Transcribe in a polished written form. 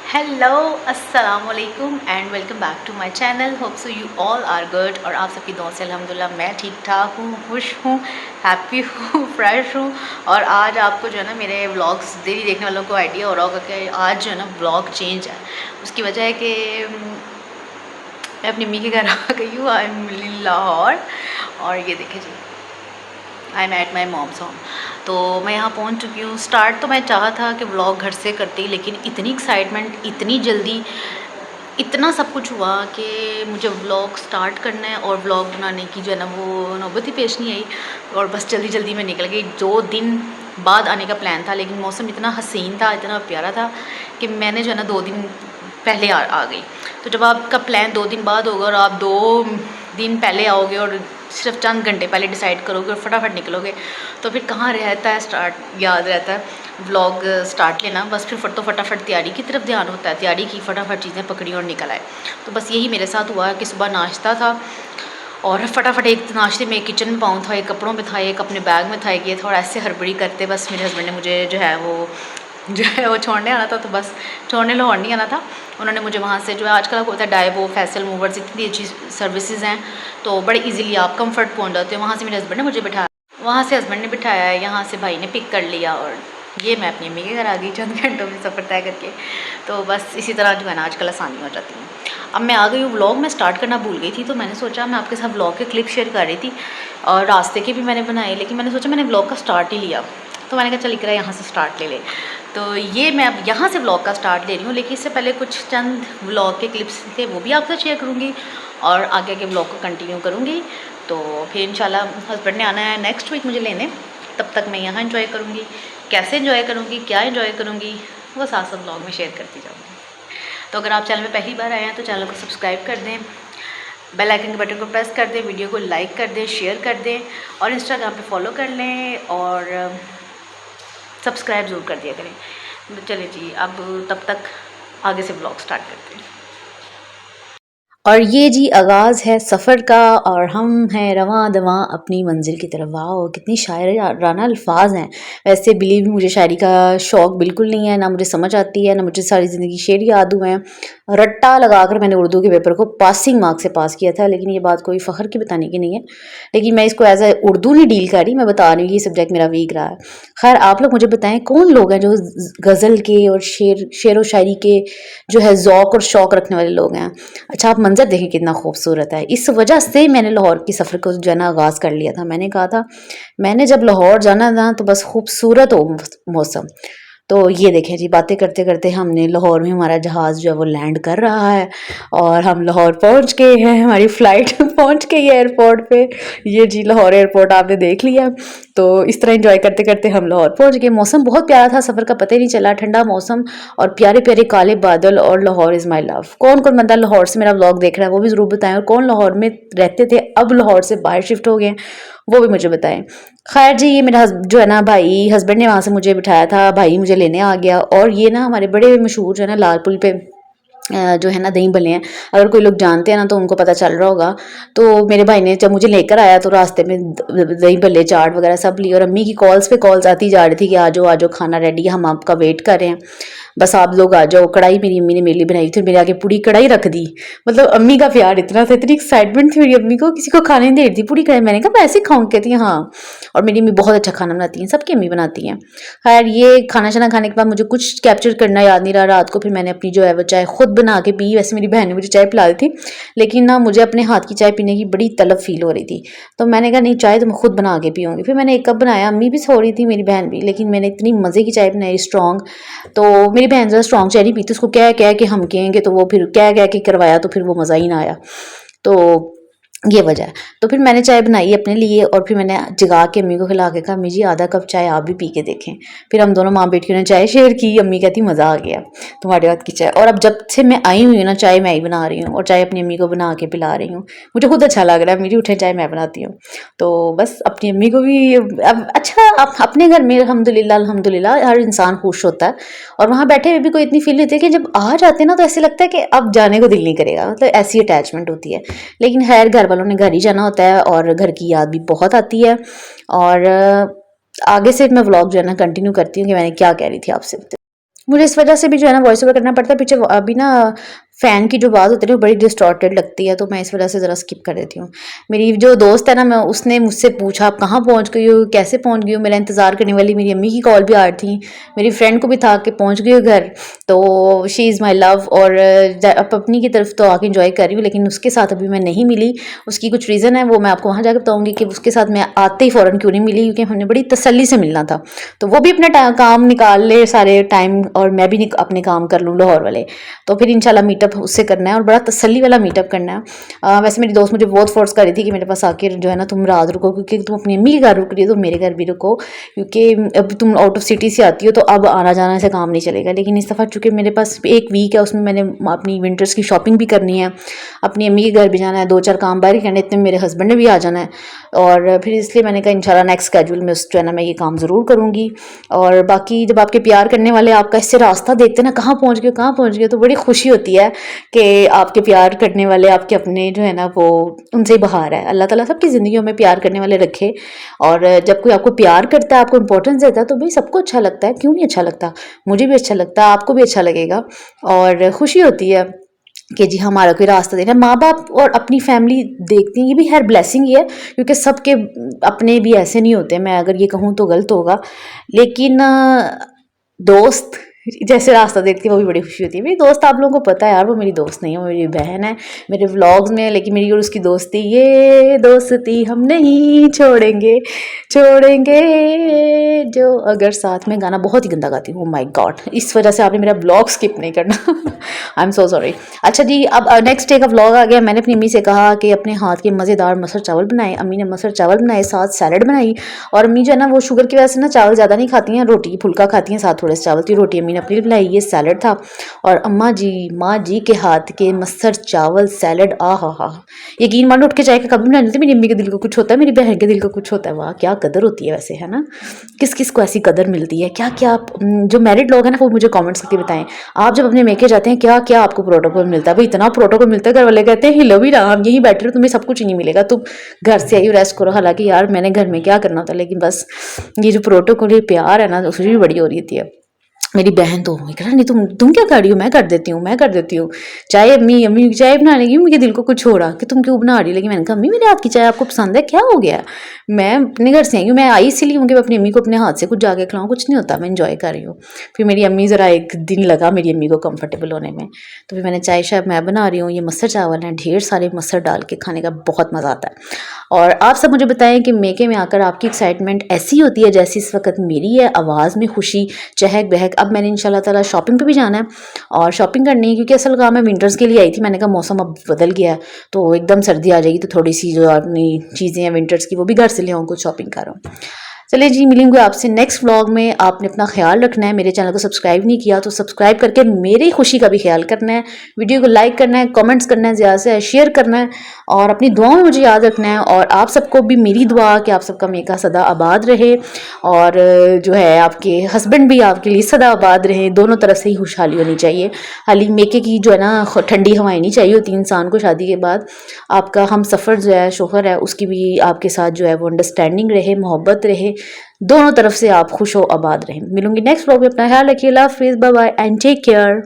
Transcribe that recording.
Hello अस्सलाम वालेकुम and welcome back to my channel. Hope so you all are good. और आप सबकी दुआ से अल्हम्दुलिल्लाह मैं ठीक ठाक हूँ, खुश हूँ, हैप्पी हूँ, फ्रेश हूँ। और आज आपको जो है ना मेरे व्लॉग्स डेली देखने वालों को आइडिया हो रहा होगा कि आज जो है ना व्लॉग चेंज है। उसकी वजह है कि मैं अपनी मम्मी के घर आ गई हूँ। आई एम लाहौर और ये देखिए जी, I am at my mom's home. तो मैं यहाँ पहुँच चुकी हूँ। स्टार्ट तो मैं चाहा था कि व्लॉग घर से करती, लेकिन इतनी एक्साइटमेंट, इतनी जल्दी, इतना सब कुछ हुआ कि मुझे व्लॉग स्टार्ट करना है और व्लॉग बनाने की जो है ना वो नौबत ही पेश नहीं आई। और बस जल्दी जल्दी में निकल गई। 2 दिन बाद आने का प्लान था, लेकिन मौसम इतना हसीन था, इतना प्यारा था कि मैंने जो है ना 2 दिन पहले आ गई। तो जब आपका प्लान 2 दिन बाद होगा और आप 2 दिन पहले आओगे और सिर्फ चंद घंटे पहले डिसाइड करोगे और फटाफट निकलोगे, तो फिर कहाँ रहता है स्टार्ट, याद रहता है व्लॉग स्टार्ट लेना। बस फिर तो फटाफट तैयारी की तरफ ध्यान होता है, तैयारी की, फटाफट चीज़ें पकड़ी और निकल आए। तो बस यही मेरे साथ हुआ कि सुबह नाश्ता था और फटाफट एक नाश्ते में किचन में पाऊँ था, एक कपड़ों में था, एक अपने बैग में था, एक ये था। और ऐसे हड़बड़ी करते बस मेरे हस्बैंड ने मुझे जो है वो छोड़ने आना था। तो बस छोड़ने लाहौर नहीं आना था, उन्होंने मुझे वहाँ से जो है आजकल आपको होता है डाइवो, फैसल मूवर्स, इतनी अच्छी सर्विसेज हैं तो बड़े इजीली आप कंफर्ट पहुँच जाते हो। वहाँ से मेरे हस्बैंड ने मुझे बिठाया, वहाँ से हस्बैंड ने बिठाया है, यहाँ से भाई ने पिक कर लिया और ये मैं अपनी अम्मी के घर आ गई चंद घंटों में सफ़र तय करके। तो बस इसी तरह जो है ना आजकल आसानी हो जाती है। अब मैं आ गई हूँ। व्लॉग मैं स्टार्ट करना भूल गई थी, तो मैंने सोचा मैं आपके साथ व्लॉग के क्लिप शेयर कर रही थी और रास्ते के भी मैंने बनाए, लेकिन मैंने सोचा मैंने व्लॉग का स्टार्ट ही लिया, तो मैंने कहा चल इकरा यहाँ से स्टार्ट ले ले। तो ये मैं अब यहाँ से व्लॉग का स्टार्ट ले रही हूँ, लेकिन इससे पहले कुछ चंद व्लॉग के क्लिप्स थे वो भी आपसे शेयर करूँगी और आगे के व्लॉग को कंटिन्यू करूँगी। तो फिर इंशाल्लाह हस्बैंड ने आना है नेक्स्ट वीक मुझे लेने, तब तक मैं यहाँ एंजॉय करूँगी। कैसे एंजॉय करूँगी, क्या एंजॉय करूँगी, वो साथ साथ व्लॉग में शेयर करती जाऊँगी। तो अगर आप चैनल में पहली बार आए हैं तो चैनल को सब्सक्राइब कर दें, बेल आइकन के बटन को प्रेस कर दें, वीडियो को लाइक कर दें, शेयर कर दें और इंस्टाग्राम पे फॉलो कर लें और सब्सक्राइब ज़रूर कर दिया करें। तो चलिए जी, अब तब तक आगे से ब्लॉग स्टार्ट करते हैं। और ये जी आगाज़ है सफ़र का और हम हैं रवां दवां अपनी मंजिल की तरफ। वाह कितनी शायराना अल्फाज हैं। वैसे बिलीव भी मुझे शायरी का शौक़ बिल्कुल नहीं है, ना मुझे समझ आती है, ना मुझे सारी ज़िंदगी शेर याद हुए हैं। रट्टा लगाकर मैंने उर्दू के पेपर को पासिंग मार्क्स से पास किया था, लेकिन ये बात कोई फ़ख्र की बताने की नहीं है। लेकिन मैं इसको एज ए उर्दू नहीं डील कर रही, मैं बता रही हूँ ये सब्जेक्ट मेरा वीक रहा है। खैर आप लोग मुझे बताएं कौन लोग हैं जो गज़ल के और शेर व शायरी के जो है ज़ौक़ और शौक़ रखने वाले लोग हैं। अच्छा आप मंज़र देखें कितना खूबसूरत है। इस वजह से मैंने लाहौर की सफ़र को जो है ना आगाज़ कर लिया था। मैंने कहा था मैंने जब लाहौर जाना था तो बस खूबसूरत हो मौसम। तो ये देखें जी, बातें करते करते हमने लाहौर में हमारा जहाज़ जो है वो लैंड कर रहा है और हम लाहौर पहुंच गए हैं। हमारी फ़्लाइट पहुंच गई है एयरपोर्ट पे। ये जी लाहौर एयरपोर्ट आपने देख लिया। तो इस तरह एंजॉय करते करते हम लाहौर पहुंच गए। मौसम बहुत प्यारा था, सफ़र का पता ही नहीं चला, ठंडा मौसम और प्यारे प्यारे काले बादल और लाहौर इज़ माई लव। कौन कौन बंदा लाहौर से मेरा व्लॉग देख रहा है वो भी ज़रूर बताएं, और कौन लाहौर में रहते थे अब लाहौर से बाहर शिफ्ट हो गए वो भी मुझे बताएं। खैर जी, ये मेरा जो है ना भाई, हस्बैंड ने वहाँ से मुझे बिठाया था, भाई मुझे लेने आ गया। और ये ना हमारे बड़े मशहूर जो है ना लाल पुल पे जो है ना दही भल्ले हैं, अगर कोई लोग जानते हैं ना तो उनको पता चल रहा होगा। तो मेरे भाई ने जब मुझे लेकर आया तो रास्ते में दही भल्ले, चाट वगैरह सब ली और अम्मी की कॉल्स पे कॉल्स आती जा रही थी कि आ जाओ खाना रेडी है, हम आपका वेट कर रहे हैं, बस आप लोग आ जाओ। कढ़ाई मेरी अम्मी ने मेरे लिए बनाई थी, मेरे आगे पूरी कढ़ाई रख दी। मतलब अम्मी का प्यार इतना था, इतनी एक्साइटमेंट थी मेरी अम्मी को, किसी को खाने नहीं दे रही थी पूरी कढ़ाई। मैंने कहा मैं ऐसे खाऊंगी, कहती हैं हाँ। और मेरी अम्मी बहुत अच्छा खाना बनाती हैं, सबकी अम्मी बनाती हैं। खैर ये खाना शाना खाने के बाद मुझे कुछ कैप्चर करना याद नहीं रहा रात को। फिर मैंने अपनी जो है वो चाय खुद बना के पी। वैसे मेरी बहन ने मुझे चाय पिला दी थी, लेकिन ना मुझे अपने हाथ की चाय पीने की बड़ी तलब फील हो रही थी। तो मैंने कहा नहीं, चाय तो मैं खुद बना के पीऊँगी। फिर मैंने एक कप बनाया, अम्मी भी सो रही थी, मेरी बहन भी, लेकिन मैंने इतनी मज़े की चाय बनाई स्ट्रॉन्ग। तो मेरी बहन ज़रा स्ट्रॉन्ग चाय नहीं पीती, उसको कह कह के हम कहेंगे तो वो फिर कह कह के करवाया तो फिर वो मज़ा ही ना आया। तो ये वजह है। तो फिर मैंने चाय बनाई अपने लिए और फिर मैंने जगा के अम्मी को खिला के कहा अम्मी जी आधा कप चाय आप भी पी के देखें। फिर हम दोनों माँ बेटियों ने चाय शेयर की। अम्मी कहती मज़ा आ गया तुम्हारे हाथ की चाय। और अब जब से मैं आई हुई हूँ ना, चाय मैं ही बना रही हूँ और चाय अपनी अम्मी को बना के पिला रही हूँ। मुझे खुद अच्छा लग रहा है, मेरी उठे चाय मैं बनाती हूँ। तो बस अपनी अम्मी को भी अब अच्छा, अपने घर में अल्हम्दुलिल्लाह अल्हम्दुलिल्लाह हर इंसान खुश होता है और वहाँ बैठे हुए भी कोई इतनी फील होती है कि जब आ जाते हैं ना तो ऐसे लगता है कि अब जाने को दिल नहीं करेगा, मतलब ऐसी अटैचमेंट होती है। लेकिन खैर घर वालों ने घर ही जाना होता है और घर की याद भी बहुत आती है। और आगे से मैं व्लॉग जो है ना कंटिन्यू करती हूँ कि मैंने क्या कह रही थी आपसे। मुझे इस वजह से भी जो है ना वॉइस ओवर करना पड़ता है पीछे। अभी ना फ़ैन की जो आवाज़ होती है ना बड़ी डिस्टॉर्टेड लगती है, तो मैं इस वजह से ज़रा स्किप कर देती हूँ। मेरी जो दोस्त है ना, मैं उसने मुझसे पूछा आप कहाँ पहुँच गई हो, कैसे पहुँच गई हो? मेरा इंतज़ार करने वाली मेरी अम्मी की कॉल भी आ रही थी, मेरी फ्रेंड को भी था कि पहुँच गई हो घर। तो शी इज़ माई लव। और अब अपनी की तरफ तो आके इंजॉय कर रही हूँ, लेकिन उसके साथ अभी मैं नहीं मिली। उसकी कुछ रीज़न है, वो मैं आपको वहाँ जाकर बताऊँगी कि उसके साथ मैं आते ही फ़ौरन क्यों नहीं मिली, क्योंकि हमने बड़ी तसल्ली से मिलना था। तो वो भी अपना काम निकाल ले सारे टाइम, और मैं भी अपने काम कर लूँ लाहौर वाले। तो फिर इंशाल्लाह मीटअप उससे करना है, और बड़ा तसल्ली वाला मीटअप करना है। वैसे मेरी दोस्त मुझे बहुत फोर्स कर रही थी कि मेरे पास आके जो है ना तुम रात रुको, क्योंकि तुम अपनी अम्मी के घर रुक रही हो तो मेरे घर भी रुको, क्योंकि अब तुम आउट ऑफ सिटी से आती हो तो अब आना जाना से काम नहीं चलेगा। लेकिन इस दफ़ा चूँकि मेरे पास एक वीक है, उसमें मैंने अपनी विंटर्स की शॉपिंग भी करनी है, अपनी अम्मी के घर भी जाना है, 2-4 काम बाहर ही करने, इतने मेरे हस्बैंड ने भी आ जाना है। और फिर इसलिए मैंने कहा इंशाल्लाह नेक्स्ट शेड्यूल में जो है ना मैं ये काम ज़रूर करूँगी। और बाकी जब आपके प्यार करने वाले आपका इससे रास्ता देखते हैं ना, कहाँ पहुँच गए कहाँ पहुँच गए, तो बड़ी खुशी होती है कि आपके प्यार करने वाले आपके अपने जो है ना वो उनसे ही बहार है। अल्लाह ताला सबकी ज़िंदगियों में प्यार करने वाले रखे। और जब कोई आपको प्यार करता है, आपको इंपॉर्टेंस देता है, तो भाई सबको अच्छा लगता है, क्यों नहीं अच्छा लगता? मुझे भी अच्छा लगता है, आपको भी अच्छा लगेगा, और खुशी होती है कि जी हमारा कोई रास्ता देना। माँ बाप और अपनी फैमिली देखती हैं, ये भी हर ब्लेसिंग ही है, क्योंकि सबके अपने भी ऐसे नहीं होते। मैं अगर ये कहूँ तो गलत होगा, लेकिन दोस्त जैसे रास्ता देखती है वो भी बड़ी खुशी होती है। मेरी दोस्त, आप लोगों को पता है यार, वो मेरी दोस्त नहीं है, वो मेरी बहन है, मेरे व्लॉग्स में। लेकिन मेरी और उसकी दोस्ती, ये दोस्ती हम नहीं छोड़ेंगे, छोड़ेंगे जो अगर साथ में। गाना बहुत ही गंदा गाती हूँ, माय गॉड, इस वजह से आपने मेरा व्लॉग स्किप नहीं करना। I am so sorry. अच्छा जी, अब नेक्स्ट डे का व्लॉग आ गया। मैंने अपनी अम्मी से कहा कि अपने हाथ के मज़ेदार मसर चावल बनाए। अम्मी ने मसर चावल बनाए, साथ सैलड बनाई। और अम्मी जो है ना वो शुगर की वजह से ना चावल ज़्यादा नहीं खाती हैं, रोटी फुल्का खाती हैं, साथ थोड़े से चावल की रोटी अम्मी ने अपनी बनाई, ये सैलड था। और अम्मा जी, माँ जी के हाथ के मसर चावल सैलड, आ हा, यकीन मानो उठ के चाय का कभी बना लेते। मेरी अम्मी के दिल को कुछ होता है, मेरी बहन के दिल को कुछ होता है। वाह क्या कदर होती है वैसे, है ना? किस किस को ऐसी कदर मिलती है, क्या क्या। जो मैरिड लोग हैं ना वो मुझे कमेंट्स करके बताएं, आप जब अपने मेके जाते हैं क्या क्या आपको प्रोटोकॉल मिलता है? भाई इतना प्रोटोकॉल मिलता है, घर वाले कहते हैं हिलो भी ना, हम यहीं बैठे रहो, तुम्हें सब कुछ ही नहीं मिलेगा, तुम घर से आई हो रेस्ट करो। हालांकि यार मैंने घर में क्या करना होता, लेकिन बस ये जो प्रोटोकॉल, ये प्यार है ना, उसकी भी बड़ी हो रही थी है। मेरी बहन तो कह रहा नहीं, तुम क्या कर रही हो? मैं कर देती हूँ, मैं कर देती हूँ चाय। अम्मी अम्मी चाय बनाने की, मुझे दिल को कुछ हो रहा कि तुम क्यों बना रही हो। लेकिन मैंने कहा अम्मी मेरे हाथ की चाय आपको पसंद है, क्या हो गया? मैं अपने घर से आई हूँ, मैं आई इसीलिए हूँ कि मैं अपनी अम्मी को अपने हाथ से कुछ जाके खिलाऊँ, कुछ नहीं होता, मैं इंजॉय कर रही हूँ। फिर मेरी अम्मी ज़रा एक दिन लगा मेरी अम्मी को कंफर्टेबल होने में, तो फिर मैंने चाय शाय मैं बना रही हूँ। ये मसर चावल हैं, ढेर सारे मसर डाल के खाने का बहुत मज़ा आता है। और आप सब मुझे बताएं कि मेके में आकर आपकी एक्साइटमेंट ऐसी होती है जैसी इस वक्त मेरी है, आवाज़ में खुशी, चहक बहक। अब मैंने इंशाल्लाह ताला शॉपिंग पे भी जाना है, और शॉपिंग करनी है, क्योंकि असल काम मैं विंटर्स के लिए आई थी। मैंने कहा मौसम अब बदल गया है, तो एकदम सर्दी आ जाएगी, तो थोड़ी सी जो अपनी चीज़ें हैं विंटर्स की वो भी घर से ले आऊँ, कुछ शॉपिंग कर रहा हूँ। चलिए जी, मिलेंगे आपसे नेक्स्ट व्लॉग में। आपने अपना ख्याल रखना है, मेरे चैनल को सब्सक्राइब नहीं किया तो सब्सक्राइब करके मेरी खुशी का भी ख्याल करना है, वीडियो को लाइक करना है, कमेंट्स करना है, ज़्यादा से शेयर करना है, और अपनी दुआओं में मुझे याद रखना है। और आप सबको भी मेरी दुआ कि आप सबका मेका सदा आबाद रहे, और जो है आपके हस्बैंड भी आपके लिए सदा आबाद रहे, दोनों तरफ से ही खुशहाली होनी चाहिए। हाली मेके की जो है ना ठंडी हवाएं नहीं चाहिए होती इंसान को शादी के बाद। आपका हम सफ़र जो है शोहर है, उसकी भी आपके साथ जो है वो अंडरस्टैंडिंग रहे, मोहब्बत रहे, दोनों तरफ से आप खुश हो आबाद रहें। मिलूंगी नेक्स्ट व्लॉग में, अपना ख्याल रखिए। अल्लाह हाफिज़, bye bye and take care.